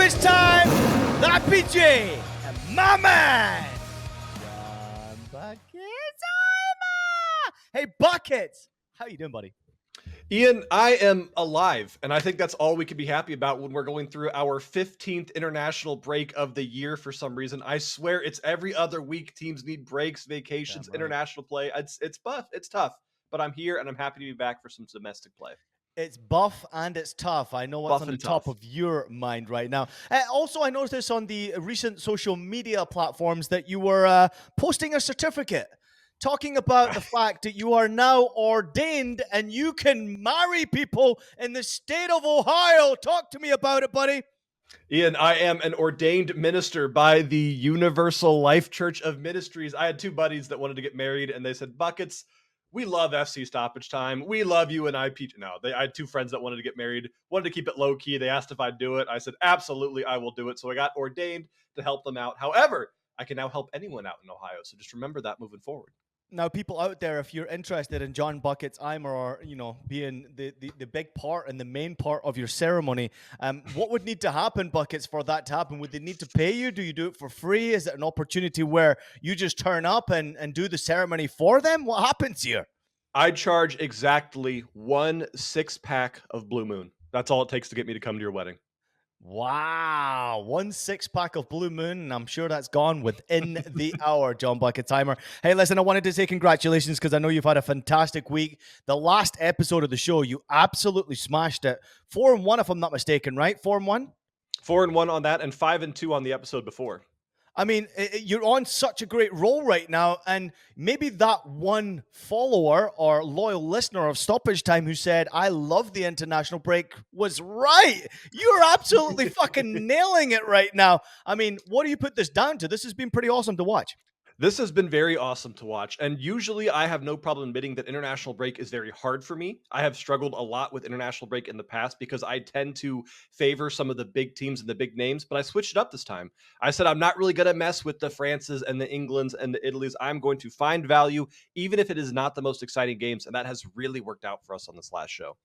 this time, that PJ and my man, John Buckets. Hey, Buckets. How you doing, buddy? Ian, I am alive, and I think that's all we can be happy about when we're going through our 15th international break of the year for some reason. I swear it's every other week. Teams need breaks, vacations, Damn right. international play. It's tough, but I'm here and I'm happy to be back for some domestic play. It's buff and it's tough. I know what's Buff on the and top tough. of your mind right now. Also, I noticed on the recent social media platforms that you were posting a certificate talking about the fact that you are now ordained and you can marry people in the state of Ohio. Talk to me about it, buddy. Ian, I am an ordained minister by the Universal Life Church of Ministries. I had two buddies that wanted to get married, and they said, Buckets, we love FC Stoppage Time. We love you and I had two friends that wanted to get married, wanted to keep it low key. They asked if I'd do it. I said, absolutely, I will do it. So I got ordained to help them out. However, I can now help anyone out in Ohio. So just remember that moving forward. Now, people out there, if you're interested in John Buckets Eimer or, being the big part and the main part of your ceremony, what would need to happen, Buckets, for that to happen? Would they need to pay you? Do you do it for free? Is it an opportunity where you just turn up and do the ceremony for them? What happens here? I charge exactly 1 6-pack of Blue Moon. That's all it takes to get me to come to your wedding. Wow. 1 6-pack of Blue Moon, and I'm sure that's gone within the hour, John Bucketimer. Hey, listen, I wanted to say congratulations because I know you've had a fantastic week. The last episode of the show, you absolutely smashed it. 4-1, if I'm not mistaken, right? 4-1? 4-1 on that and 5-2 on the episode before. I mean, you're on such a great roll right now, and maybe that one follower or loyal listener of Stoppage Time who said, I love the international break was right. You're absolutely fucking nailing it right now. I mean, what do you put this down to? This has been pretty awesome to watch. This has been very awesome to watch, and usually I have no problem admitting that international break is very hard for me. I have struggled a lot with international break in the past because I tend to favor some of the big teams and the big names, but I switched it up this time. I said I'm not really going to mess with the Frances and the Englands and the Italys. I'm going to find value, even if it is not the most exciting games, and that has really worked out for us on this last show.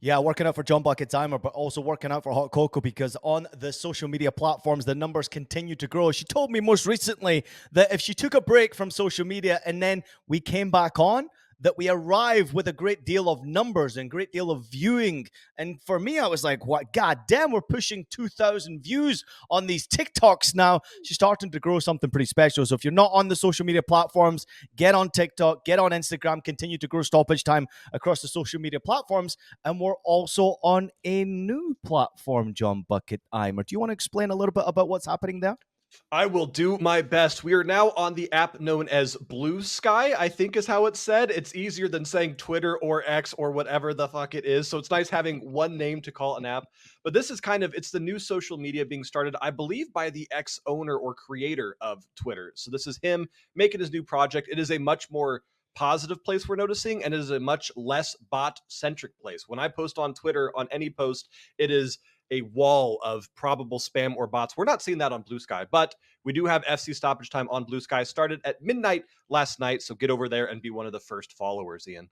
Yeah, working out for John Bucketimer, but also working out for Hot Cocoa because on the social media platforms, the numbers continue to grow. She told me most recently that if she took a break from social media and then we came back on, that we arrived with a great deal of numbers and great deal of viewing. And for me, I was like, what? God damn, we're pushing 2,000 views on these TikToks now. She's starting to grow something pretty special. So if you're not on the social media platforms, get on TikTok, get on Instagram, continue to grow Stoppage Time across the social media platforms. And we're also on a new platform, John Bucketimer. Do you want to explain a little bit about what's happening there? I will do my best. We are now on the app known as Blue Sky, I think is how it's said. It's easier than saying Twitter or X or whatever the fuck it is. So it's nice having one name to call an app. But this is it's the new social media being started, I believe, by the ex-owner or creator of Twitter. So this is him making his new project. It is a much more positive place we're noticing, and it is a much less bot-centric place. When I post on Twitter, on any post, it is a wall of probable spam or bots. We're not seeing that on Blue Sky, but we do have FC Stoppage Time on Blue Sky. Started at midnight last night, so get over there and be one of the first followers, Ian.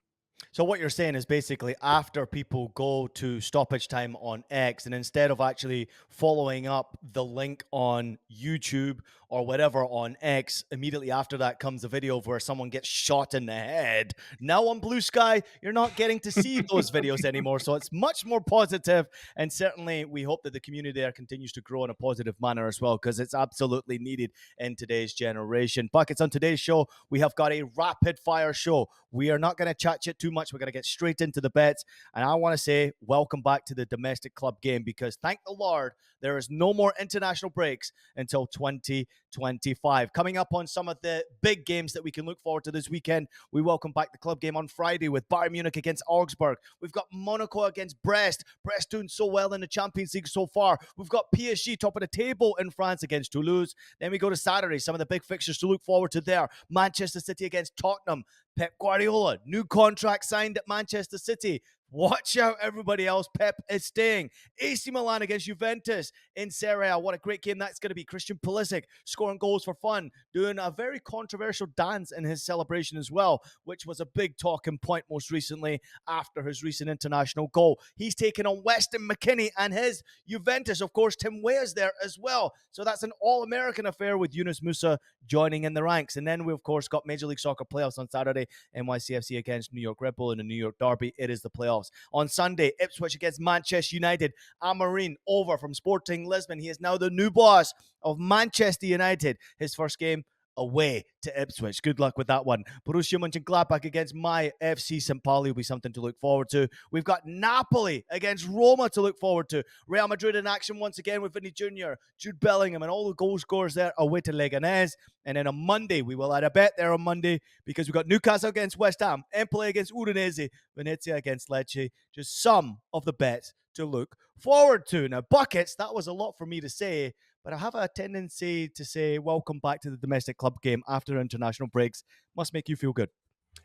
So what you're saying is basically after people go to Stoppage Time on X and instead of actually following up the link on YouTube or whatever on X, immediately after that comes a video of where someone gets shot in the head. Now on Blue Sky, you're not getting to see those videos anymore. So it's much more positive. And certainly we hope that the community there continues to grow in a positive manner as well, because it's absolutely needed in today's generation. Buckets, on today's show, we have got a rapid fire show. We are not going to chat too much. We're going to get straight into the bets. And I want to say welcome back to the domestic club game, because thank the Lord, there is no more international breaks until 2025. Coming up on some of the big games that we can look forward to this weekend, we welcome back the club game on Friday with Bayern Munich against Augsburg. We've got Monaco against Brest. Brest doing so well in the Champions League so far. We've got PSG top of the table in France against Toulouse. Then we go to Saturday, some of the big fixtures to look forward to there. Manchester City against Tottenham. Pep Guardiola, new contract signed at Manchester City. Watch out, everybody else. Pep is staying. AC Milan against Juventus in Serie. What a great game that's going to be. Christian Pulisic scoring goals for fun, doing a very controversial dance in his celebration as well, which was a big talking point most recently after his recent international goal. He's taking on Weston McKennie and his Juventus. Of course, Tim Weah's there as well. So that's an all-American affair with Yunus Musa joining in the ranks. And then we, of course, got Major League Soccer playoffs on Saturday. NYCFC against New York Red Bull in the New York Derby. It is the playoffs. On Sunday, Ipswich against Manchester United. Amarin over from Sporting Lisbon. He is now the new boss of Manchester United. His first game away to Ipswich. Good luck with that one. Borussia Mönchengladbach against my FC St. Pauli will be something to look forward to. We've got Napoli against Roma to look forward to. Real Madrid in action once again with Vinny Jr., Jude Bellingham, and all the goal scorers there away to Leganés. And then on Monday, we will add a bet there on Monday because we've got Newcastle against West Ham, Empoli against Udinese, Venezia against Lecce. Just some of the bets to look forward to. Now, buckets, that was a lot for me to say, but I have a tendency to say welcome back to the domestic club game after international breaks. Must make you feel good.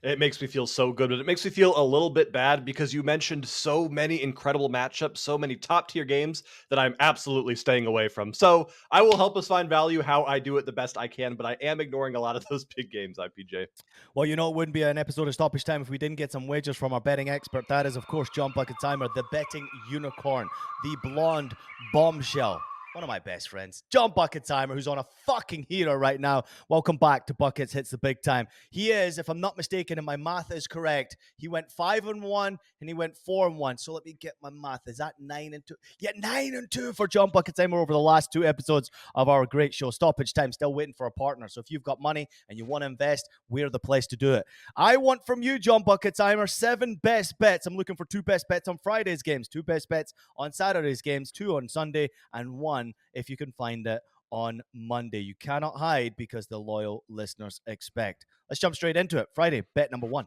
It makes me feel so good, but it makes me feel a little bit bad because you mentioned so many incredible matchups, so many top tier games that I'm absolutely staying away from. So I will help us find value how I do it the best I can, but I am ignoring a lot of those big games, IPJ. Well, you know, it wouldn't be an episode of Stoppage Time if we didn't get some wagers from our betting expert. That is, of course, John Bucketimer, the betting unicorn, the blonde bombshell. One of my best friends, John Bucketimer, who's on a fucking hero right now. Welcome back to Buckets Hits the Big Time. He is, if I'm not mistaken, and my math is correct, he went 5-1 and he went 4-1. So let me get my math. Is that 9-2? Yeah, 9-2 for John Bucketimer over the last two episodes of our great show, Stoppage Time. Still waiting for a partner. So if you've got money and you want to invest, we're the place to do it. I want from you, John Bucketimer, 7 best bets. I'm looking for 2 best bets on Friday's games, 2 best bets on Saturday's games, 2 on Sunday, and 1 if you can find it on Monday. You cannot hide because the loyal listeners expect. Let's jump straight into it. Friday, bet number 1.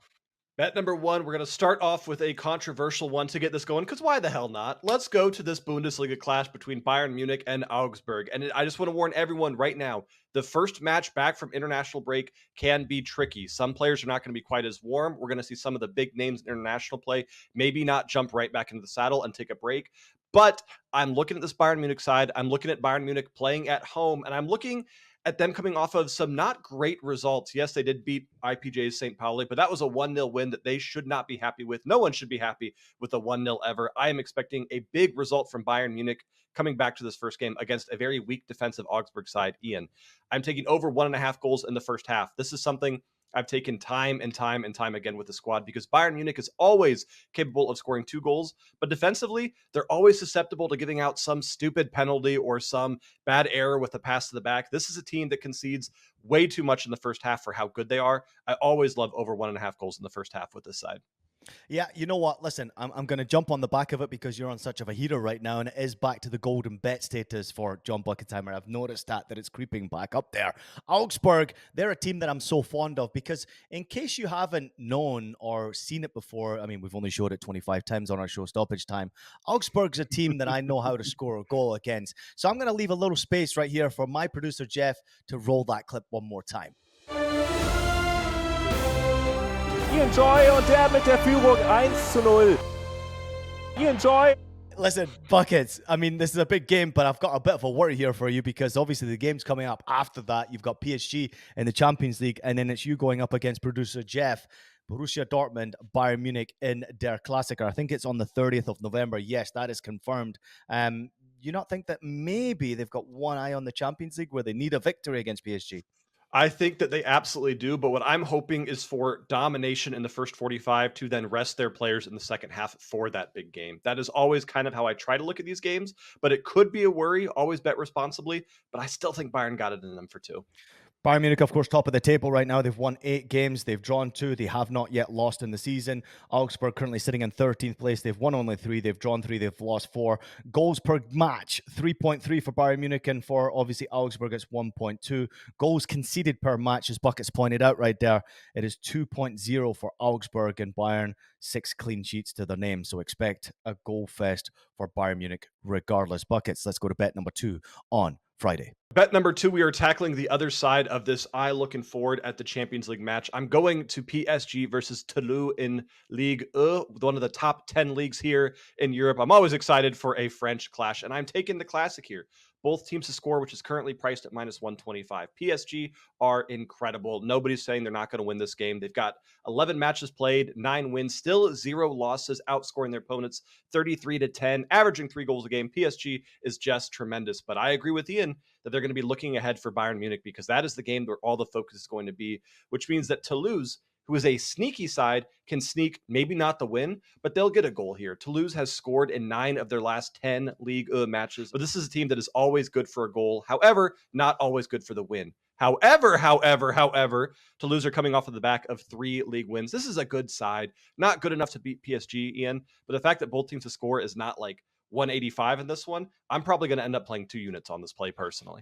Bet number 1, we're going to start off with a controversial one to get this going, because why the hell not? Let's go to this Bundesliga clash between Bayern Munich and Augsburg. And I just want to warn everyone right now, the first match back from international break can be tricky. Some players are not going to be quite as warm. We're going to see some of the big names in international play maybe not jump right back into the saddle and take a break. But I'm looking at this Bayern Munich side. I'm looking at Bayern Munich playing at home, and I'm looking at them coming off of some not great results. Yes, they did beat IPJ's St. Pauli, but that was a 1-0 win that they should not be happy with. No one should be happy with a 1-0 ever. I am expecting a big result from Bayern Munich coming back to this first game against a very weak defensive Augsburg side. Ian, I'm taking over 1.5 goals in the first half. This is something I've taken time and time and time again with the squad because Bayern Munich is always capable of scoring 2 goals, but defensively, they're always susceptible to giving out some stupid penalty or some bad error with the pass to the back. This is a team that concedes way too much in the first half for how good they are. I always love over 1.5 goals in the first half with this side. Yeah, you know what? Listen, I'm going to jump on the back of it because you're on such of a heater right now, and it is back to the golden bet status for John Bucketimer. I've noticed that it's creeping back up there. Augsburg, they're a team that I'm so fond of because in case you haven't known or seen it before, I mean, we've only showed it 25 times on our show Stoppage Time. Augsburg's a team that I know how to score a goal against. So I'm going to leave a little space right here for my producer, Jeff, to roll that clip one more time. Enjoy und der mit der Führung 1-0. Enjoy. Listen, Buckets, I mean, this is a big game, but I've got a bit of a worry here for you because obviously the game's coming up after that. You've got PSG in the Champions League, and then it's you going up against producer Jeff, Borussia Dortmund, Bayern Munich in Der Klassiker. I think it's on the 30th of November. Yes, that is confirmed. You not think that maybe they've got one eye on the Champions League where they need a victory against PSG? I think that they absolutely do, but what I'm hoping is for domination in the first 45 to then rest their players in the second half for that big game. That is always kind of how I try to look at these games, but it could be a worry. Always bet responsibly, but I still think Bayern got it in them for 2. Bayern Munich, of course, top of the table right now. They've won 8 games. They've drawn 2. They have not yet lost in the season. Augsburg currently sitting in 13th place. They've won only 3. They've drawn 3. They've lost 4. Goals per match, 3.3 for Bayern Munich, and for obviously Augsburg, it's 1.2. Goals conceded per match, as Buckets pointed out right there, it is 2.0 for Augsburg, and Bayern, 6 clean sheets to their name. So expect a goal fest for Bayern Munich regardless. Buckets, let's go to bet number 2 on Friday. Bet number 2, we are tackling the other side of this eye looking forward at the Champions League match. I'm going to PSG versus Toulouse in Ligue 1, one of the top 10 leagues here in Europe. I'm always excited for a French clash, and I'm taking the classic here. Both teams to score, which is currently priced at minus 125. PSG are incredible. Nobody's saying they're not going to win this game. They've got 11 matches played, 9 wins, still 0 losses, outscoring their opponents 33-10, averaging 3 goals a game. PSG is just tremendous. But I agree with Ian that they're going to be looking ahead for Bayern Munich because that is the game where all the focus is going to be, which means that Toulouse, who is a sneaky side, can sneak, maybe not the win, but they'll get a goal here. Toulouse has scored in 9 of their last 10 Ligue 1 matches, but this is a team that is always good for a goal. However, not always good for the win. However, Toulouse are coming off of the back of 3 league wins. This is a good side, not good enough to beat PSG, Ian, but the fact that both teams to score is not like 185 in this one, I'm probably going to end up playing 2 units on this play personally.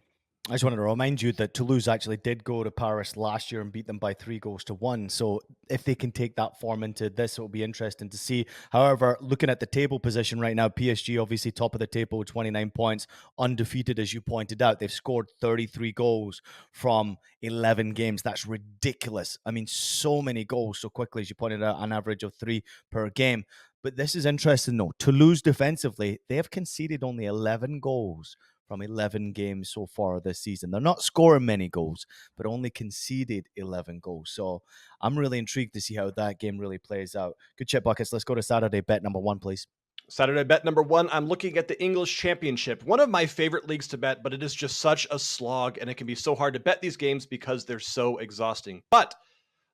I just wanted to remind you that Toulouse actually did go to Paris last year and beat them by 3-1. So if they can take that form into this, it'll be interesting to see. However, looking at the table position right now, PSG obviously top of the table with 29 points, undefeated, as you pointed out. They've scored 33 goals from 11 games. That's ridiculous. I mean, so many goals so quickly, as you pointed out, an average of 3 per game. But this is interesting, though. Toulouse defensively, they have conceded only 11 goals from 11 games so far this season. They're not scoring many goals, but only conceded 11 goals. So I'm really intrigued to see how that game really plays out. Good shit, Buckets. Let's go to Saturday bet number 1, please. Saturday bet number 1, I'm looking at the English Championship, one of my favorite leagues to bet, but it is just such a slog, and it can be so hard to bet these games because they're so exhausting. But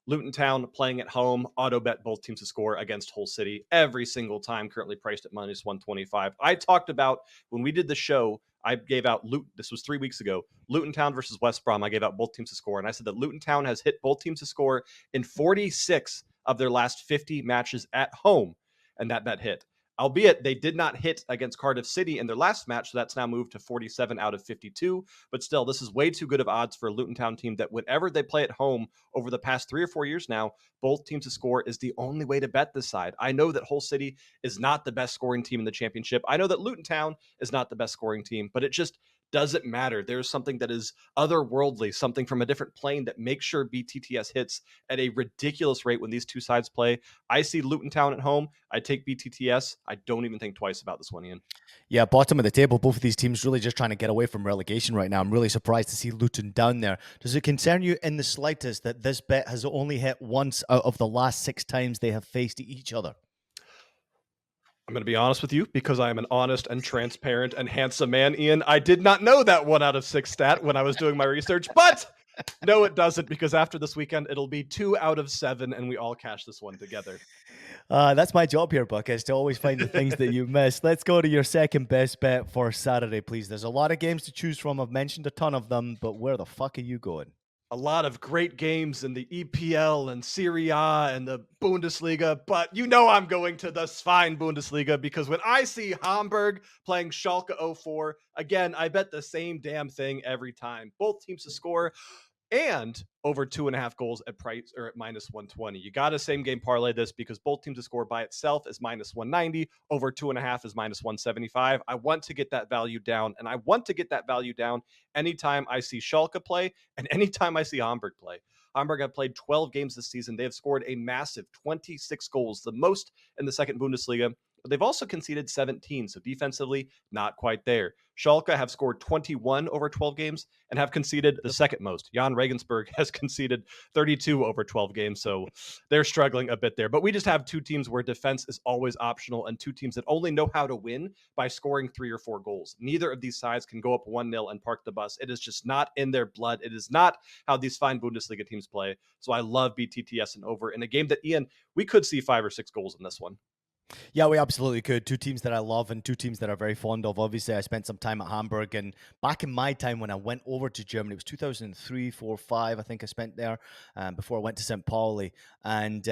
Luton Town playing at home, auto bet both teams to score against Hull City every single time, currently priced at minus 125. I talked about when we did the show, I gave out this was 3 weeks ago, Luton Town versus West Brom. I gave out both teams to score, and I said that Luton Town has hit both teams to score in 46 of their last 50 matches at home, and that bet hit. Albeit they did not hit against Cardiff City in their last match, so that's now moved to 47 out of 52. But still, this is way too good of odds for a Luton Town team that whenever they play at home over the past 3 or 4 years now, both teams to score is the only way to bet this side. I know that Hull City is not the best scoring team in the championship. I know that Luton Town is not the best scoring team, but it just doesn't matter. There's something that is otherworldly, something from a different plane that makes sure BTTS hits at a ridiculous rate when these two sides play. I see Luton Town at home. I take BTTS. I don't even think twice about this one, Ian. Yeah, bottom of the table. Both of these teams really just trying to get away from relegation right now. I'm really surprised to see Luton down there. Does it concern you in the slightest that this bet has only hit once out of the last 6 times they have faced each other? I'm going to be honest with you because I am an honest and transparent and handsome man, Ian. I did not know that 1 out of 6 stat when I was doing my research, but no, it doesn't, because after this weekend, it'll be 2 out of 7 and we all cash this one together. That's my job here, Buck, is to always find the things that you missed. Let's go to your second best bet for Saturday, please. There's a lot of games to choose from. I've mentioned a ton of them, but where the fuck are you going? A lot of great games in the EPL and Serie and the Bundesliga, but you know I'm going to the fine Bundesliga because when I see Hamburg playing Schalke 04, again, I bet the same damn thing every time. Both teams to score and over 2.5 goals at price or at minus 120. You got to same game parlay this because both teams to score by itself is minus 190. Over 2.5 is minus 175. I want to get that value down, and I want to get that value down anytime I see Schalke play and anytime I see Hamburg play. Hamburg have played 12 games this season. They have scored a massive 26 goals, the most in the second Bundesliga. But they've also conceded 17, so defensively, not quite there. Schalke have scored 21 over 12 games and have conceded the second most. Jan Regensburg has conceded 32 over 12 games, so they're struggling a bit there. But we just have 2 teams where defense is always optional and 2 teams that only know how to win by scoring 3 or 4 goals. Neither of these sides can go up 1-0 and park the bus. It is just not in their blood. It is not how these fine Bundesliga teams play. So I love BTTS and over in a game that, Ian, we could see 5 or 6 goals in this one. Yeah, we absolutely could. 2 teams that I love and 2 teams that are very fond of. Obviously, I spent some time at Hamburg, and back in my time when I went over to Germany, it was 2003, 4, 5, I think I spent there before I went to St. Pauli. And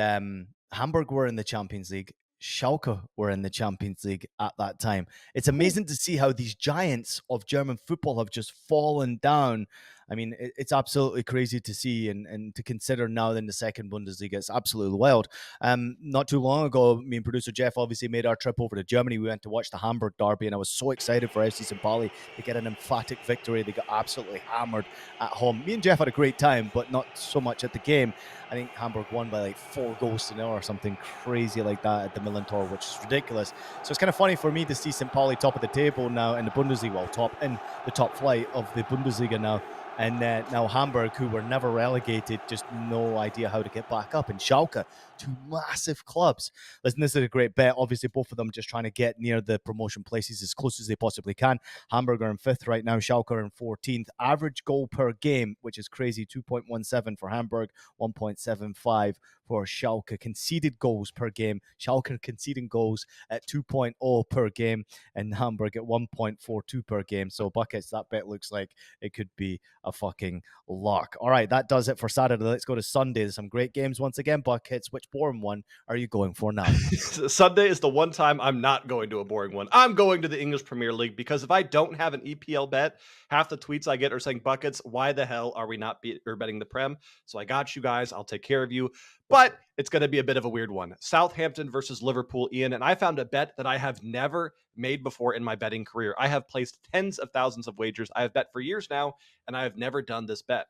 Hamburg were in the Champions League. Schalke were in the Champions League at that time. It's amazing to see how these giants of German football have just fallen down. I mean, it's absolutely crazy to see and to consider now in the second Bundesliga. It's absolutely wild. Not too long ago, me and producer Jeff obviously made our trip over to Germany. We went to watch the Hamburg derby, and I was so excited for FC St. Pauli to get an emphatic victory. They got absolutely hammered at home. Me and Jeff had a great time, but not so much at the game. I think Hamburg won by like 4 goals to 0 or something crazy like that at the Millantor, which is ridiculous. So it's kind of funny for me to see St. Pauli top of the table now in the Bundesliga, well, top in the top flight of the Bundesliga now. And now Hamburg, who were never relegated, just no idea how to get back up. And Schalke, two massive clubs. Listen, this is a great bet. Obviously, both of them just trying to get near the promotion places as close as they possibly can. Hamburg are in 5th right now. Schalke are in 14th. Average goal per game, which is crazy, 2.17 for Hamburg, 1.75 for Schalke. Conceded goals per game. Schalke conceding goals at 2.0 per game, and Hamburg at 1.42 per game. So, buckets, that bet looks like it could be a fucking lock. All right, that does it for Saturday. Let's go to Sunday. There's some great games once again. Buckets, which boring one are you going for now? Sunday is the one time I'm not going to a boring one. I'm going to the English Premier League, because if I don't have an EPL bet, half the tweets I get are saying, buckets, why the hell are we not betting the Prem? So I got you guys. I'll take care of you. But it's going to be a bit of a weird one. Southampton versus Liverpool, Ian. And I found a bet that I have never made before in my betting career. I have placed tens of thousands of wagers. I have bet for years now, and I have never done this bet.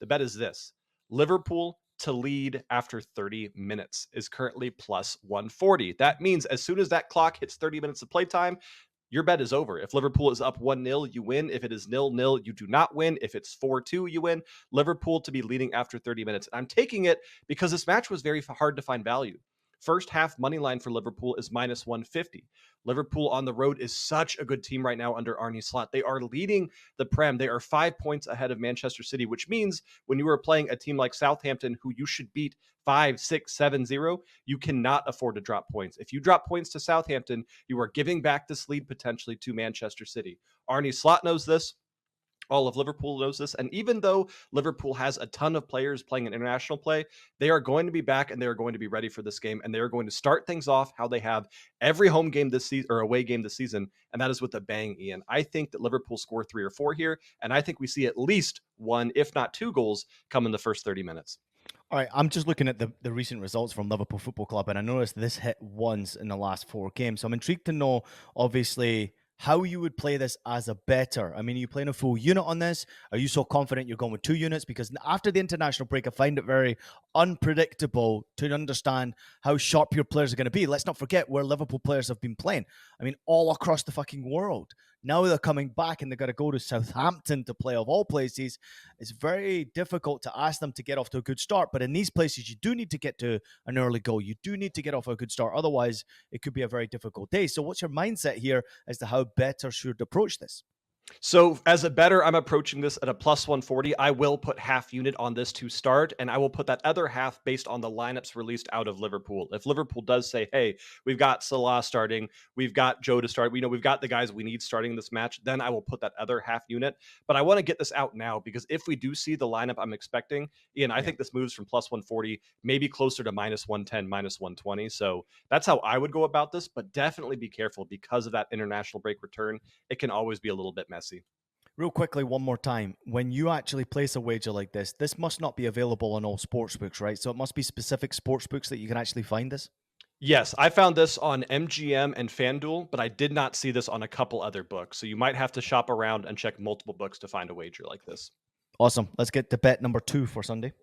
The bet is this: Liverpool to lead after 30 minutes is currently plus 140. That means as soon as that clock hits 30 minutes of playtime, your bet is over. If Liverpool is up 1-0, you win. If it is 0-0, you do not win. If it's 4-2, you win. Liverpool to be leading after 30 minutes. I'm taking it because this match was very hard to find value. First half money line for Liverpool is minus 150. Liverpool on the road is such a good team right now under Arne Slot. They are leading the Prem. They are 5 points ahead of Manchester City, which means when you are playing a team like Southampton, who you should beat 5, 6, 7-0, you cannot afford to drop points. If you drop points to Southampton, you are giving back this lead potentially to Manchester City. Arne Slot knows this. All of Liverpool knows this. And even though Liverpool has a ton of players playing an international play, they are going to be back and they are going to be ready for this game. And they are going to start things off how they have every home game this season or away game this season. And that is with a bang, Ian. I think that Liverpool score 3 or 4 here. And I think we see at least 1, if not 2 goals come in the first 30 minutes. All right, I'm just looking at the recent results from Liverpool Football Club, and I noticed this hit once in the last 4 games. So I'm intrigued to know, obviously, how you would play this as a better. I mean, are you playing a full unit on this? Are you so confident you're going with 2 units? Because after the international break, I find it very unpredictable to understand how sharp your players are going to be. Let's not forget where Liverpool players have been playing. I mean, all across the fucking world. Now they're coming back and they've got to go to Southampton to play, of all places. It's very difficult to ask them to get off to a good start. But in these places, you do need to get to an early goal. You do need to get off a good start. Otherwise, it could be a very difficult day. So what's your mindset here as to how better should approach this? So as a bettor, I'm approaching this at a plus 140. I will put half unit on this to start, and I will put that other half based on the lineups released out of Liverpool. If Liverpool does say, hey, we've got Salah starting, we've got Joe to start, we've got the guys we need starting this match, then I will put that other half unit. But I want to get this out now, because if we do see the lineup I'm expecting, Ian, I think this moves from plus 140, maybe closer to minus 110, minus 120. So that's how I would go about this, but definitely be careful because of that international break return. It can always be a little bit messy. Real quickly, one more time. When you actually place a wager like this must not be available on all sportsbooks, right? So it must be specific sportsbooks that you can actually find this? Yes, I found this on MGM and FanDuel, but I did not see this on a couple other books. So you might have to shop around and check multiple books to find a wager like this. Awesome. Let's get to bet number 2 for Sunday.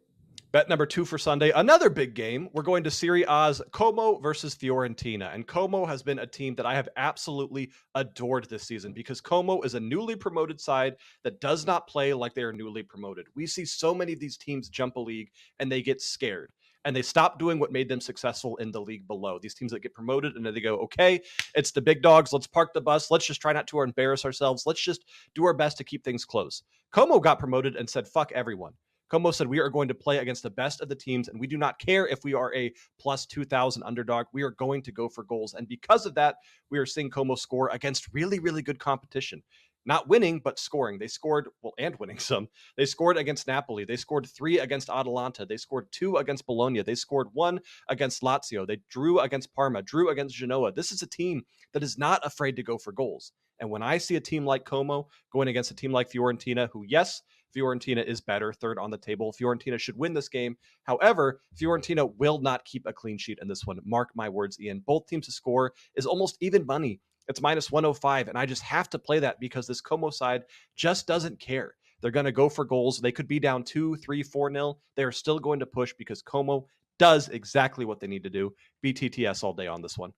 Bet number 2 for Sunday, another big game. We're going to Serie A's Como versus Fiorentina. And Como has been a team that I have absolutely adored this season, because Como is a newly promoted side that does not play like they are newly promoted. We see so many of these teams jump a league and they get scared, and they stop doing what made them successful in the league below. These teams that get promoted and then they go, okay, it's the big dogs. Let's park the bus. Let's just try not to embarrass ourselves. Let's just do our best to keep things close. Como got promoted and said, fuck everyone. Como said, we are going to play against the best of the teams, and we do not care if we are a plus 2,000 underdog. We are going to go for goals. And because of that, we are seeing Como score against really, really good competition. Not winning, but scoring. They scored, well, and winning some. They scored against Napoli. They scored 3 against Atalanta. They scored 2 against Bologna. They scored 1 against Lazio. They drew against Parma, drew against Genoa. This is a team that is not afraid to go for goals. And when I see a team like Como going against a team like Fiorentina, who, yes, Fiorentina is better, third on the table. Fiorentina should win this game. However, Fiorentina will not keep a clean sheet in this one. Mark my words, Ian. Both teams to score is almost even money. It's minus 105, and I just have to play that because this Como side just doesn't care. They're going to go for goals. They could be down 2, 3, 4-0. They're still going to push because Como does exactly what they need to do. BTTS all day on this one.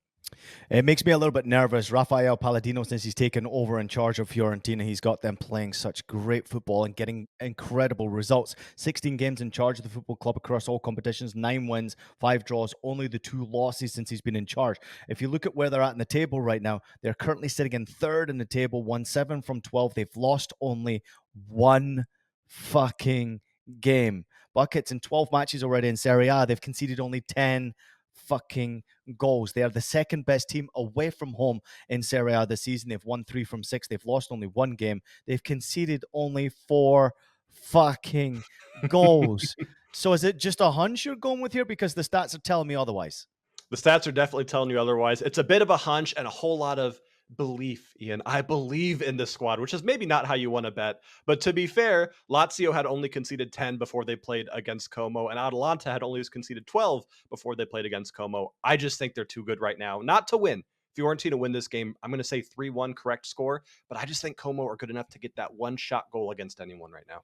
It makes me a little bit nervous. Rafael Palladino, since he's taken over in charge of Fiorentina, he's got them playing such great football and getting incredible results. 16 games in charge of the football club across all competitions, 9 wins, 5 draws, only the 2 losses since he's been in charge. If you look at where they're at in the table right now, they're currently sitting in third in the table, won 7 from 12. They've lost only 1 fucking game. Buckets in 12 matches already in Serie A. They've conceded only 10 fucking goals. They are the second best team away from home in Serie A this season. They've won 3 from 6. They've lost only 1 game. They've conceded only 4 fucking goals. So is it just a hunch you're going with here? Because the stats are telling me otherwise. The stats are definitely telling you otherwise. It's a bit of a hunch and a whole lot of belief, Ian. I believe in this squad, which is maybe not how you want to bet. But to be fair, Lazio had only conceded 10 before they played against Como, and Atalanta had only conceded 12 before they played against Como. I just think they're too good right now not to win. Fiorentina win this game. I'm going to say 3-1 correct score, but I just think Como are good enough to get that one-shot goal against anyone right now.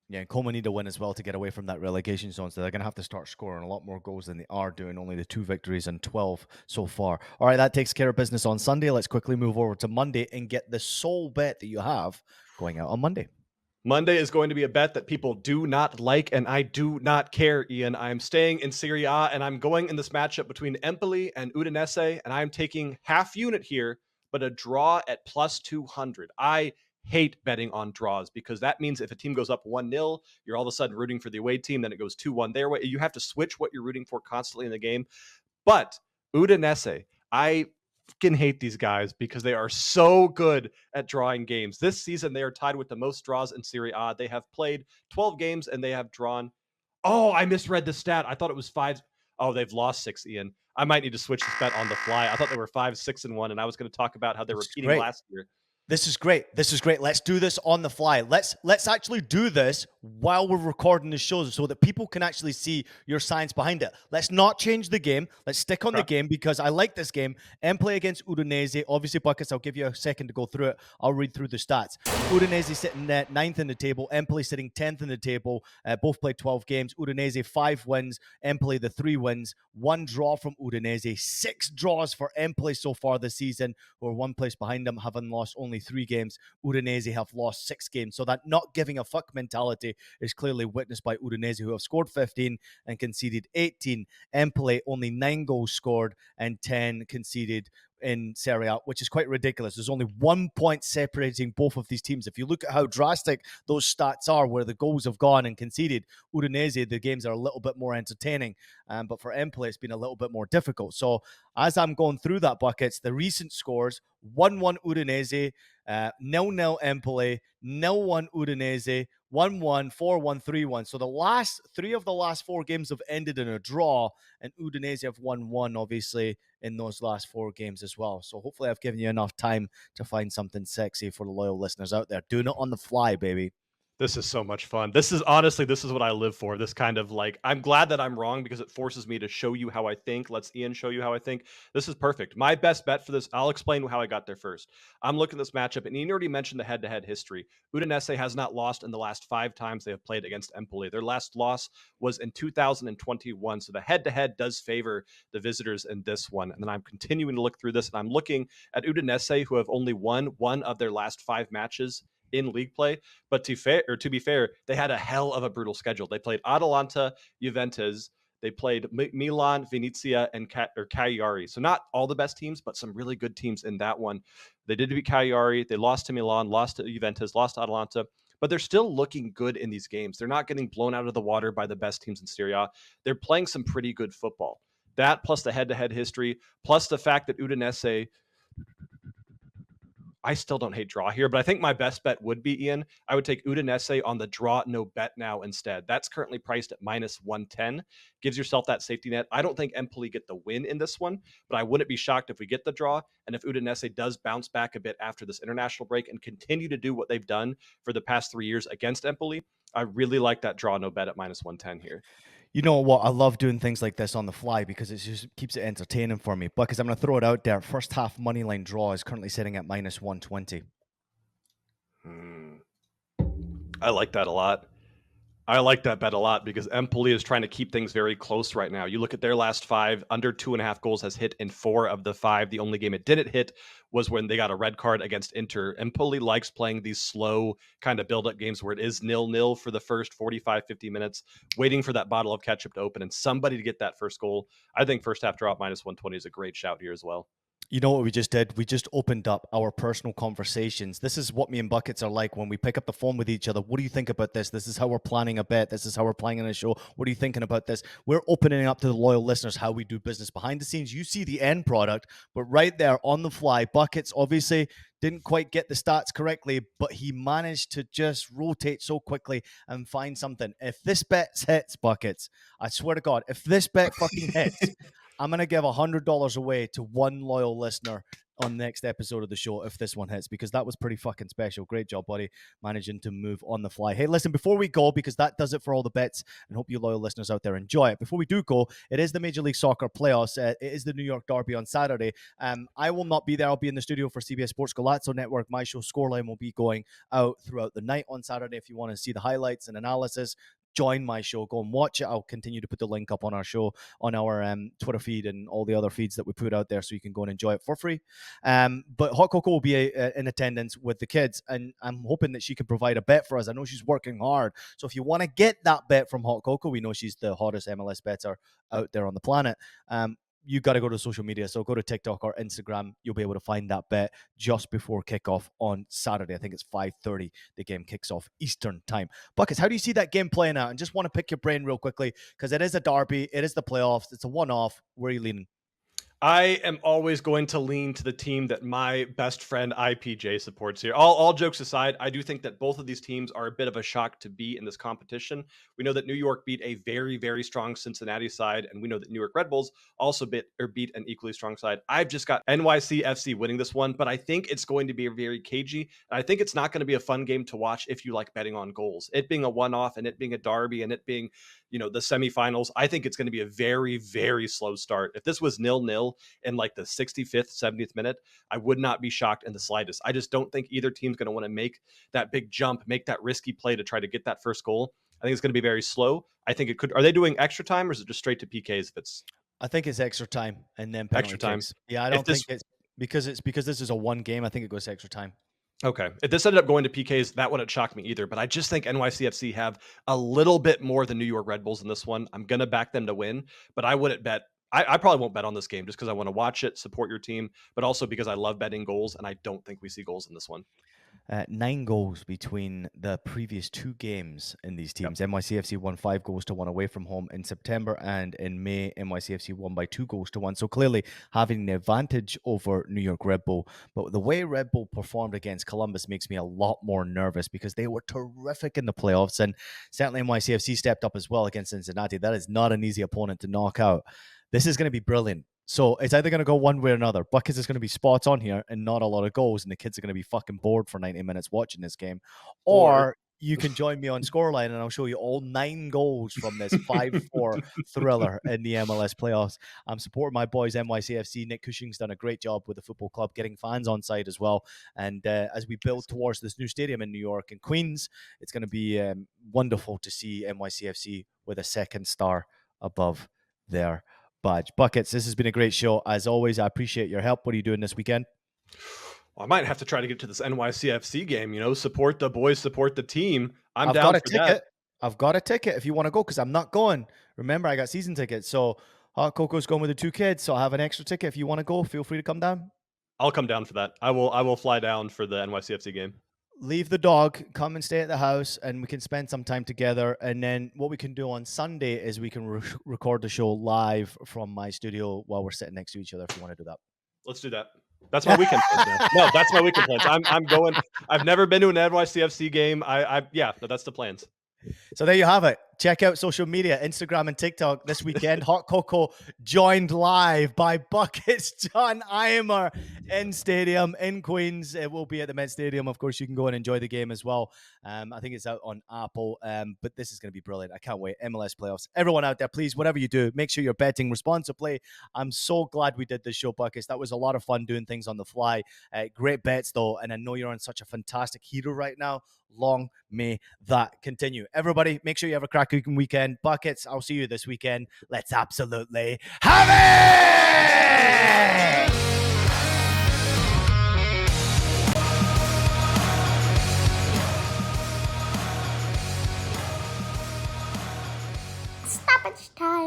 Yeah, and Como need to win as well to get away from that relegation zone. So they're going to have to start scoring a lot more goals than they are doing. Only the 2 victories and 12 so far. All right, that takes care of business on Sunday. Let's quickly move over to Monday and get the sole bet that you have going out on Monday. Monday is going to be a bet that people do not like, and I do not care, Ian. I'm staying in Serie A, and I'm going in this matchup between Empoli and Udinese, and I'm taking half unit here, but a draw at plus 200. I hate betting on draws because that means if a team goes up 1-0, you're all of a sudden rooting for the away team, then it goes 2-1 their way. You have to switch what you're rooting for constantly in the game. But Udinese, I fucking hate these guys because they are so good at drawing games. This season, they are tied with the most draws in Serie A. They have played 12 games and they have drawn. Oh, I misread the stat. I thought it was 5. Oh, they've lost 6, Ian. I might need to switch this bet on the fly. I thought they were 5, 6-1, and I was going to talk about how they're repeating last year. This is great. This is great. Let's do this on the fly. Let's actually do this while we're recording the show so that people can actually see your science behind it. Let's not change the game. Let's stick on the game because I like this game. Empoli against Udinese. Obviously, Buckets, I'll give you a second to go through it. I'll read through the stats. Udinese sitting at 9th in the table. Empoli sitting 10th in the table. Both played 12 games. Udinese 5 wins. Empoli the 3 wins. 1 draw from Udinese. 6 draws for Empoli so far this season, who are 1 place behind them, having lost only 3 games. Udinese have lost 6 games. So that not giving a fuck mentality is clearly witnessed by Udinese, who have scored 15 and conceded 18. Empoli only 9 goals scored and 10 conceded in Serie A, which is quite ridiculous. There's only 1 point separating both of these teams. If you look at how drastic those stats are, where the goals have gone and conceded, Udinese, the games are a little bit more entertaining. But for Empoli, it's been a little bit more difficult. So as I'm going through that, Buckets, the recent scores, 1-1 Udinese, 0-0 Empoli, 0-1 Udinese, 1-1, 4-1, 3-1. So the last 3 of the last 4 games have ended in a draw, and Udinese have won 1, obviously, in those last 4 games as well. So hopefully I've given you enough time to find something sexy for the loyal listeners out there. Doing it on the fly, baby. This is so much fun. This is what I live for. This kind of like, I'm glad that I'm wrong because it forces me to show you how I think. Let's Ian show you how I think. This is perfect. My best bet for this, I'll explain how I got there first. I'm looking at this matchup, and Ian already mentioned the head-to-head history. Udinese has not lost in the last 5 times they have played against Empoli. Their last loss was in 2021, so the head-to-head does favor the visitors in this one. And then I'm continuing to look through this, and I'm looking at Udinese, who have only won 1 of their last 5 matches in league play. But to be fair, they had a hell of a brutal schedule. They played Atalanta, Juventus, they played Milan, Venezia, and Cagliari. So not all the best teams, but some really good teams in that one. They did beat Cagliari. They lost to Milan, lost to Juventus, lost to Atalanta. But they're still looking good in these games. They're not getting blown out of the water by the best teams in Serie A. They're playing some pretty good football. That plus the head-to-head history, plus the fact that Udinese I still don't hate draw here, but I think my best bet would be, Ian. I would take Udinese on the draw no bet now instead. That's currently priced at minus 110. Gives yourself that safety net. I don't think Empoli get the win in this one, but I wouldn't be shocked if we get the draw. And if Udinese does bounce back a bit after this international break and continue to do what they've done for the past 3 years against Empoli, I really like that draw no bet at minus 110 here. You know what? I love doing things like this on the fly because it just keeps it entertaining for me. Because I'm going to throw it out there. First half money line draw is currently sitting at minus 120. I like that a lot. I like that bet a lot because Empoli is trying to keep things very close right now. You look at their last 5, under 2.5 goals has hit in 4 of the 5. The only game it didn't hit was when they got a red card against Inter. Empoli likes playing these slow kind of build-up games where it is 0-0 for the first 45, 50 minutes, waiting for that bottle of ketchup to open and somebody to get that first goal. I think first half draw at minus 120 is a great shout here as well. You know what we just did? We just opened up our personal conversations. This is what me and Buckets are like when we pick up the phone with each other. What do you think about this? This is how we're planning a bet. This is how we're planning a show. What are you thinking about this? We're opening up to the loyal listeners how we do business behind the scenes. You see the end product, but right there on the fly, Buckets obviously didn't quite get the stats correctly, but he managed to just rotate so quickly and find something. If this bet hits, Buckets, I swear to God, if this bet fucking hits, I'm going to give $100 away to one loyal listener on the next episode of the show if this one hits, because that was pretty fucking special. Great job, buddy, managing to move on the fly. Hey, listen, before we go, because that does it for all the bets, and hope you loyal listeners out there enjoy it. Before we do go, it is the Major League Soccer playoffs. It is the New York Derby on Saturday. I will not be there. I'll be in the studio for CBS Sports Galazzo Network. My show Scoreline will be going out throughout the night on Saturday. If you want to see the highlights and analysis, join my show. Go and watch it. I'll continue to put the link up on our show, on our Twitter feed and all the other feeds that we put out there, so you can go and enjoy it for free. But Hot Coco will be in attendance with the kids, and I'm hoping that she can provide a bet for us. I know she's working hard. So if you want to get that bet from Hot Coco, we know she's the hottest MLS better out there on the planet. You got to go to social media. So go to TikTok or Instagram. You'll be able to find that bet just before kickoff on Saturday. I think it's 5:30. The game kicks off Eastern time. Buckets, how do you see that game playing out? And just want to pick your brain real quickly because it is a derby. It is the playoffs. It's a one-off. Where are you leaning? I am always going to lean to the team that my best friend IPJ supports here. All jokes aside, I do think that both of these teams are a bit of a shock to be in this competition. We know that New York beat a very, very strong Cincinnati side, and we know that New York Red Bulls also beat an equally strong side. I've just got NYCFC winning this one, but I think it's going to be very cagey. And I think it's not going to be a fun game to watch if you like betting on goals. It being a one-off and it being a derby and it being, the semifinals, I think it's going to be a very, very slow start. If this was 0-0 in like the 65th, 70th minute, I would not be shocked in the slightest. I just don't think either team's going to want to make that big jump, make that risky play to try to get that first goal. I think it's going to be very slow. I think it could. Are they doing extra time or is it just straight to PKs? I think it's extra time and then penalty extra time. kicks. Yeah, I don't think it's because this is a one game. I think it goes extra time. Okay. If this ended up going to PKs, that wouldn't shock me either. But I just think NYCFC have a little bit more than New York Red Bulls in this one. I'm going to back them to win, but I wouldn't bet. I probably won't bet on this game just because I want to watch it, support your team, but also because I love betting goals, and I don't think we see goals in this one. 9 goals between the previous 2 games in these teams. Yep. NYCFC won 5-1 away from home in September, and in May, NYCFC won by 2-1. So clearly having the advantage over New York Red Bull. But the way Red Bull performed against Columbus makes me a lot more nervous because they were terrific in the playoffs, and certainly NYCFC stepped up as well against Cincinnati. That is not an easy opponent to knock out. This is going to be brilliant. So it's either going to go one way or another. Buckets is going to be spots on here and not a lot of goals, and the kids are going to be fucking bored for 90 minutes watching this game. Or you can join me on Scoreline, and I'll show you all 9 goals from this 5-4 thriller in the MLS playoffs. I'm supporting my boys, NYCFC. Nick Cushing's done a great job with the football club, getting fans on side as well. And as we build towards this new stadium in New York and Queens, it's going to be wonderful to see NYCFC with a second star above their badge. Buckets, this has been a great show. As always, I appreciate your help. What are you doing this weekend? Well, I might have to try to get to this NYCFC game, support the boys, support the team. I've down for that. I've got a ticket if you want to go, because I'm not going. Remember, I got season tickets. So Hot Coco's going with the 2 kids, so I have an extra ticket. If you want to go, feel free to come down. I'll come down for that. I will fly down for the NYCFC game. Leave the dog, come and stay at the house, and we can spend some time together. And then what we can do on Sunday is we can record the show live from my studio while we're sitting next to each other, if you want to do that. Let's do that. That's my weekend plans now. No, that's my weekend plans. I'm going. I've never been to an NYCFC game. Yeah, that's the plans. So there you have it. Check out social media, Instagram and TikTok this weekend. Hot Cocoa joined live by Buckets John Imer in Stadium in Queens. It will be at the Met Stadium. Of course, you can go and enjoy the game as well. I think it's out on Apple, but this is going to be brilliant. I can't wait. MLS playoffs. Everyone out there, please, whatever you do, make sure you're betting responsibly. I'm so glad we did this show, Buckets. That was a lot of fun doing things on the fly. Great bets, though, and I know you're on such a fantastic hero right now. Long may that continue. Everybody, make sure you have a cracking weekend. Buckets, I'll see you this weekend. Let's absolutely have it! Stoppage time.